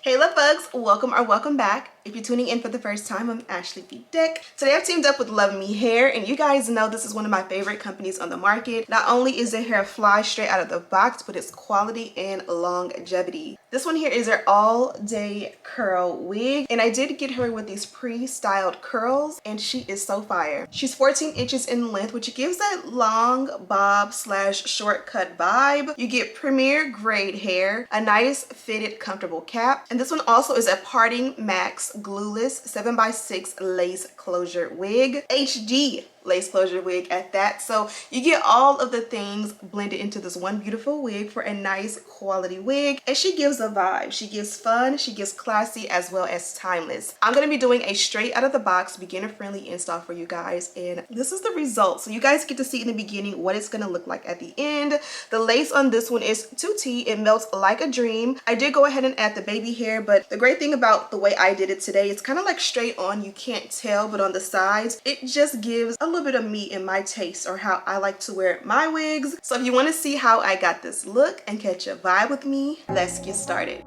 Hey love bugs, welcome or welcome back. If you're tuning in for the first time, I'm Ashley Bedeck. Today I've teamed up with Luvme Hair, and you guys know this is one of my favorite companies on the market. Not only is their hair fly straight out of the box, but it's quality and longevity. This one here is her all-day curl wig, and I did get her with these pre-styled curls, and she is so fire. She's 14 inches in length, which gives that long bob slash shortcut vibe. You get premier grade hair, a nice fitted comfortable cap, and this one also is a PartingMax Glueless 7x6 lace closure wig, HD lace closure wig at that. So you get all of the things blended into this one beautiful wig for a nice quality wig, and she gives a vibe. She gives fun, she gives classy, as well as timeless. I'm going to be doing a straight out of the box beginner friendly install for you guys, and this is the result. So you guys get to see in the beginning what it's going to look like at the end. The lace on this one is 2T. It melts like a dream. I did go ahead and add the baby hair, but the great thing about the way I did it today, it's kind of like straight on, you can't tell, but on the sides it just gives a little bit of me and my taste, or how I like to wear my wigs. So if you want to see how I got this look and catch a vibe with me, let's get started.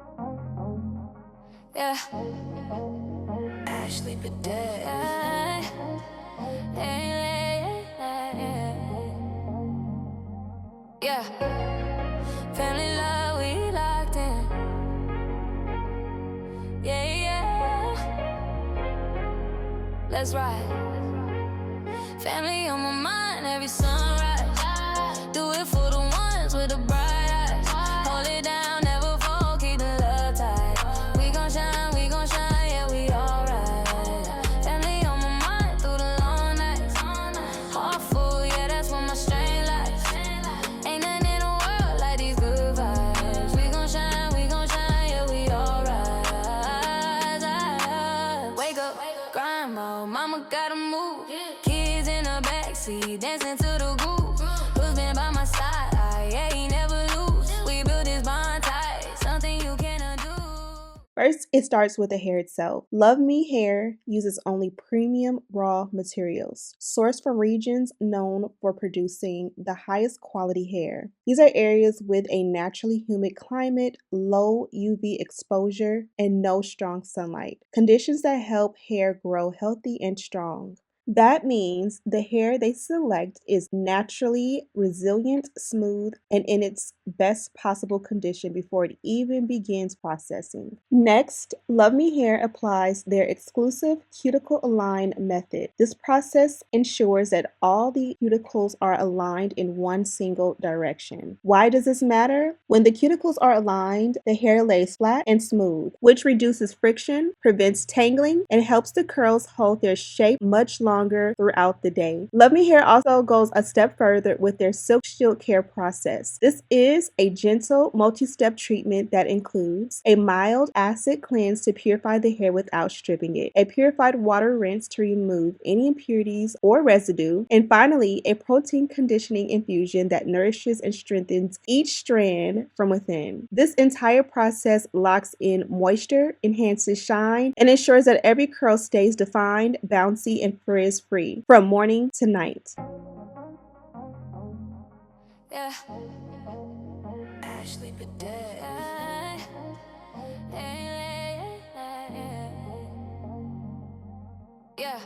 Yeah, Ashley Bedeck. Yeah, family love, we locked in. Yeah, let's ride. Family on my mind every sunrise. Do it for the ones with the bright eyes. Hold it down, never fall, keep the love tight. We gon' shine, yeah, we alright. Family on my mind through the long nights. Heart full, yeah, that's when my strength lies. Ain't nothing in the world like these good vibes. We gon' shine, yeah, we alright. Wake up, grind mode, mama gotta move. Kids in the backseat, dancing to the groove. Luvme by my side, yeah, he never lose. We built this bond tight, something you cannot do. First, it starts with the hair itself. Luvme Hair uses only premium raw materials, sourced from regions known for producing the highest quality hair. These are areas with a naturally humid climate, low UV exposure, and no strong sunlight, conditions that help hair grow healthy and strong. That means the hair they select is naturally resilient, smooth, and in its best possible condition before it even begins processing. Next, Luvme Hair applies their exclusive CuticleAlign method. This process ensures that all the cuticles are aligned in one single direction. Why does this matter? When the cuticles are aligned, the hair lays flat and smooth, which reduces friction, prevents tangling, and helps the curls hold their shape much longer throughout the day. Luvme Hair also goes a step further with their Silk Shield care process. This is a gentle multi-step treatment that includes a mild acid cleanse to purify the hair without stripping it, a purified water rinse to remove any impurities or residue, and finally a protein conditioning infusion that nourishes and strengthens each strand from within. This entire process locks in moisture, enhances shine, and ensures that every curl stays defined, bouncy, and frizz-free from morning to night. Yeah, Ashley Bedeck. Yeah,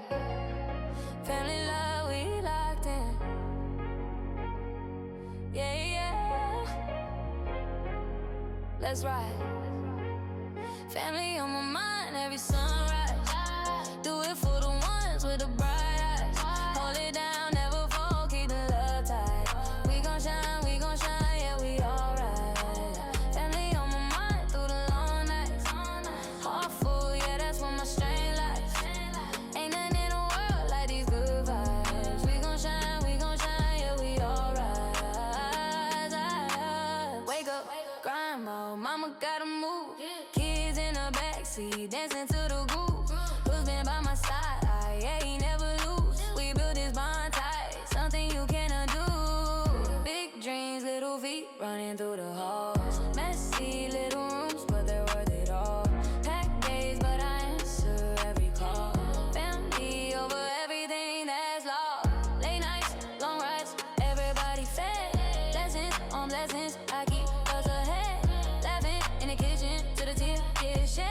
family love, we locked in. Yeah, let's ride. Family on my mind every sunrise. Do it for the ones with the bright eyes. Hold it down, never fall, keep the love tight. We gon' shine, yeah, we alright. Family on my mind through the long nights. Heart full, yeah, that's when my strength lies. Ain't nothing in the world like these good vibes. We gon' shine, yeah, we alright. Wake up, grind mode, mama gotta move. Kids in the backseat, dancing to the groove. Luvme by my side, yeah, he never lose. We built this bond tight, something you cannot do. Big dreams, little feet running through the halls. Messy little rooms, but they're worth it all. Packed days, but I answer every call. Family over everything that's lost. Late nights, long rides, everybody fed. Blessings on blessings, I keep us ahead. Laughing in the kitchen to the tear, yeah, shit.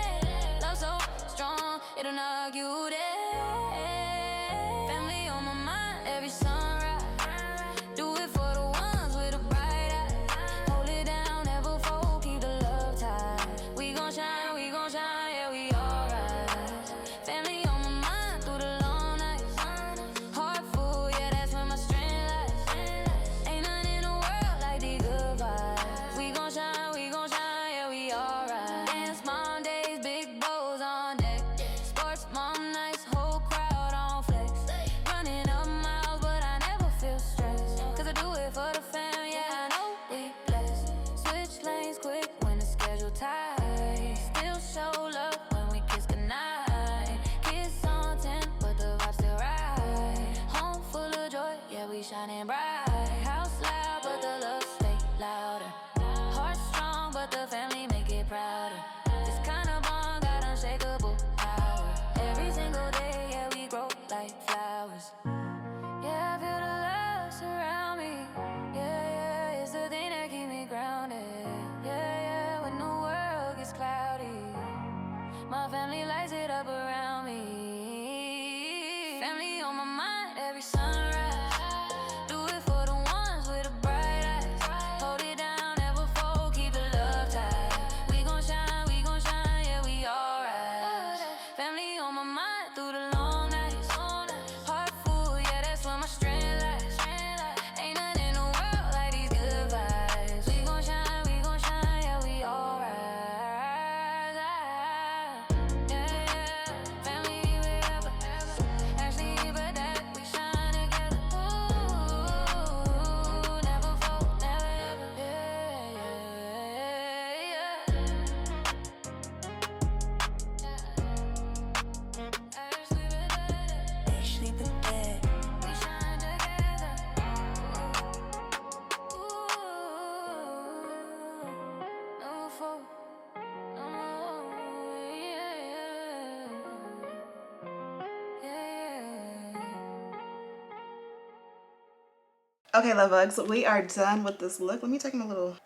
Okay, love bugs, we are done with this look. Let me take my little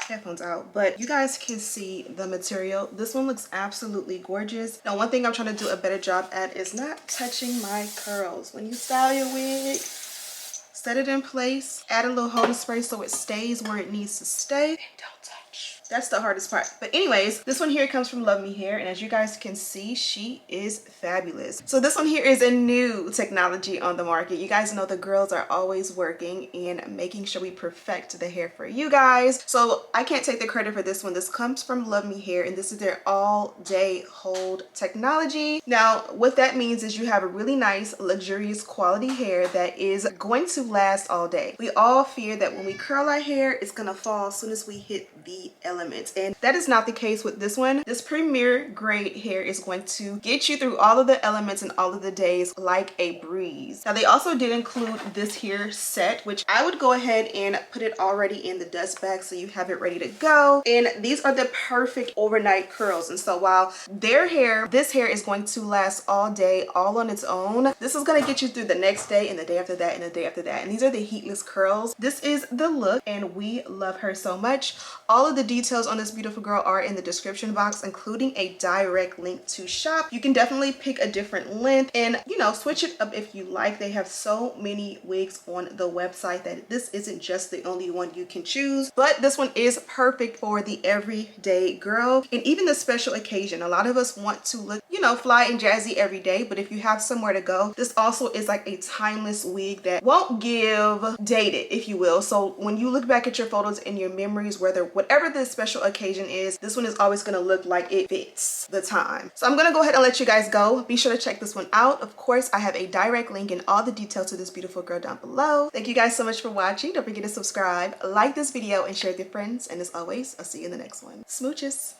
headphones out, but you guys can see the material. This one looks absolutely gorgeous. Now, one thing I'm trying to do a better job at is not touching my curls. When you style your wig, set it in place, add a little holding spray so it stays where it needs to stay, and don't touch. That's the hardest part. But anyways, this one here comes from Luvme Hair, and as you guys can see, she is fabulous. So this one here is a new technology on the market. You guys know the girls are always working and making sure we perfect the hair for you guys. So I can't take the credit for this one. This comes from Luvme Hair, and this is their all-day hold technology. Now, what that means is you have a really nice, luxurious quality hair that is going to last all day. We all fear that when we curl our hair, it's gonna fall as soon as we hit the elements, and that is not the case with this one. This premier grade hair is going to get you through all of the elements and all of the days like a breeze. Now, they also did include this here set, which I would go ahead and put it already in the dust bag so you have it ready to go. And these are the perfect overnight curls. And so while this hair is going to last all day, all on its own, this is going to get you through the next day and the day after that and the day after that. And these are the heatless curls. This is the look, and we love her so much. All of the details on this beautiful girl are in the description box, including a direct link to shop. You can definitely pick a different length and, you know, switch it up if you like. They have so many wigs on the website that this isn't just the only one you can choose, but this one is perfect for the everyday girl and even the special occasion. A lot of us want to look, you know, fly and jazzy every day, but if you have somewhere to go, this also is like a timeless wig that won't give dated, if you will. So when you look back at your photos and your memories, whatever the special occasion is, this one is always going to look like it fits the time. So I'm going to go ahead and let you guys go. Be sure to check this one out. Of course, I have a direct link and all the details to this beautiful girl down below. Thank you guys so much for watching. Don't forget to subscribe, like this video, and share with your friends. And as always, I'll see you in the next one. Smooches.